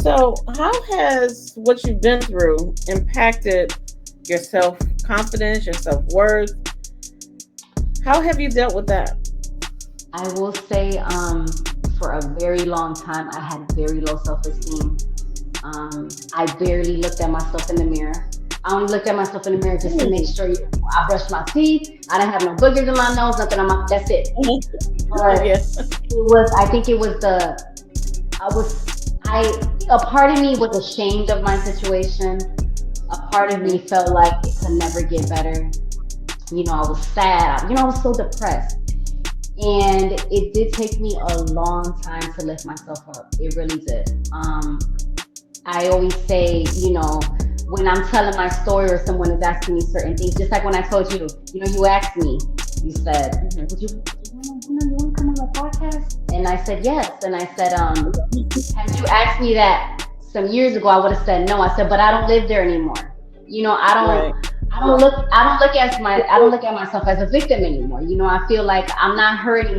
So, how has what you've been through impacted your self confidence, your self worth? How have you dealt with that? I will say, for a very long time, I had very low self-esteem. I barely looked at myself in the mirror. I only looked at myself in the mirror just to make Mm. sure I brushed my teeth. I didn't have no boogers in my nose, nothing on my. That's it. But Yeah. it was. I think it was the. I was. A part of me was ashamed of my situation. A part of me Hmm. felt like it could never get better. I was sad. I was so depressed. And it did take me a long time to lift myself up. It really did. I always say, when I'm telling my story or someone is asking me certain things, just like when I told you, you asked me, you said, Hmm. you want to come on the podcast? And I said, yes. And I said, had you asked me that some years ago, I would have said no. I said, but I don't live there anymore. Right. I don't look at myself as a victim anymore. I feel like I'm not her anymore.